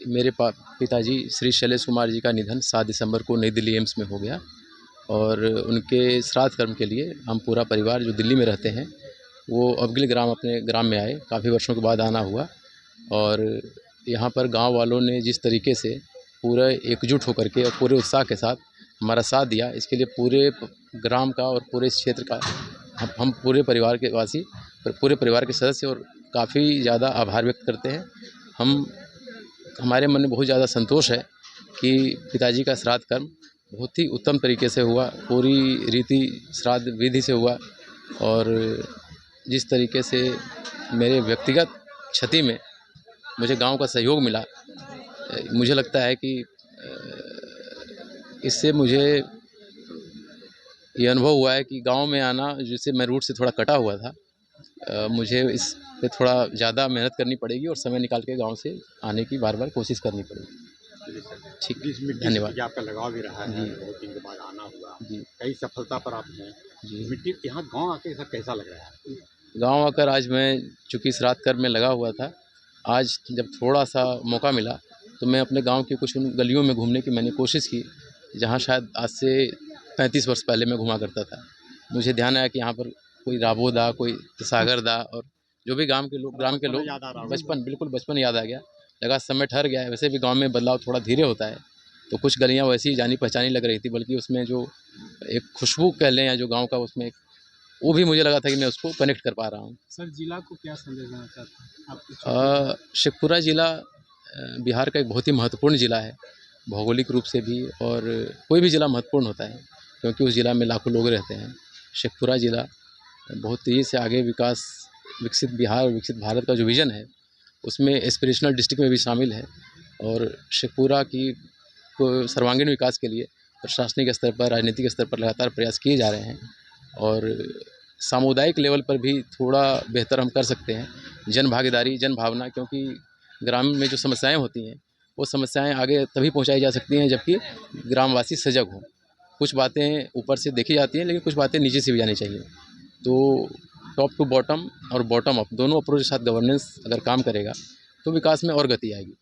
मेरे पिताजी श्री शैलेश कुमार जी का निधन 7 दिसंबर को नई दिल्ली एम्स में हो गया और उनके श्राद्ध कर्म के लिए हम पूरा परिवार जो दिल्ली में रहते हैं वो अवगिल ग्राम अपने ग्राम में आए। काफ़ी वर्षों के बाद आना हुआ और यहाँ पर गांव वालों ने जिस तरीके से पूरा एकजुट होकर के और पूरे उत्साह के साथ हमारा साथ दिया, इसके लिए पूरे ग्राम का और पूरे इस क्षेत्र का हम पूरे परिवार के वासी पूरे परिवार के सदस्य और काफ़ी ज़्यादा आभार व्यक्त करते हैं। हमारे मन में बहुत ज़्यादा संतोष है कि पिताजी का श्राद्ध कर्म बहुत ही उत्तम तरीके से हुआ, पूरी रीति श्राद्ध विधि से हुआ और जिस तरीके से मेरे व्यक्तिगत क्षति में मुझे गांव का सहयोग मिला, मुझे लगता है कि इससे मुझे ये अनुभव हुआ है कि गांव में आना, जिससे मैं रूट से थोड़ा कटा हुआ था, मुझे इस पे थोड़ा ज़्यादा मेहनत करनी पड़ेगी और समय निकाल के गांव से आने की बार-बार कोशिश करनी पड़ेगी। ठीक, धन्यवाद। आपका लगाव भी रहा है, बहुत दिन के बाद आना हुआ जी, कई सफलता पर आप हैं जी। मिट्टी यहाँ गांव आके सब कैसा लग रहा है? गांव आकर आज मैं चूँकि श्राद्ध कर्म में लगा हुआ था, आज जब थोड़ा-सा मौका मिला तो मैं अपने गांव के कुछ उन गलियों में घूमने की मैंने कोशिश की, जहां शायद आज से 35 वर्ष पहले मैं घुमा करता था। मुझे ध्यान आया कि यहाँ पर कोई राबो दा, कोई सागर दा और जो भी ग्राम के लोग बिल्कुल बचपन याद आ गया। लगा समय ठहर गया है। वैसे भी गाँव में बदलाव थोड़ा धीरे होता है, तो कुछ गलियाँ वैसी जानी-पहचानी लग रही थी, बल्कि उसमें जो एक खुशबू कह लें या जो गाँव का उसमें वो भी मुझे लगा था कि मैं उसको कनेक्ट कर पा रहा हूँ। सर, जिला को क्या संदेश देना चाहते हैं? शेखपुरा ज़िला बिहार का एक बहुत ही महत्वपूर्ण ज़िला है, भौगोलिक रूप से भी, और कोई भी ज़िला महत्वपूर्ण होता है क्योंकि उस ज़िला में लाखों लोग रहते हैं। शेखपुरा ज़िला बहुत तेज़ी से आगे विकसित बिहार और विकसित भारत का जो विज़न है, उसमें एस्पिरेशनल डिस्ट्रिक्ट में भी शामिल है और शेखपुरा की को सर्वांगीण विकास के लिए प्रशासनिक स्तर पर, राजनीतिक स्तर पर लगातार प्रयास किए जा रहे हैं और सामुदायिक लेवल पर भी थोड़ा बेहतर हम कर सकते हैं। जन भागीदारी, जन भावना, क्योंकि ग्रामीण में जो समस्याएँ होती हैं, वो समस्याएँ आगे तभी पहुँचाई जा सकती हैं जबकि ग्रामवासी सजग हों। कुछ बातें ऊपर से देखी जाती हैं, लेकिन कुछ बातें नीचे से भी जानी चाहिए। तो टॉप टू बॉटम और बॉटम अप दोनों अप्रोच के साथ गवर्नेंस अगर काम करेगा तो विकास में और गति आएगी।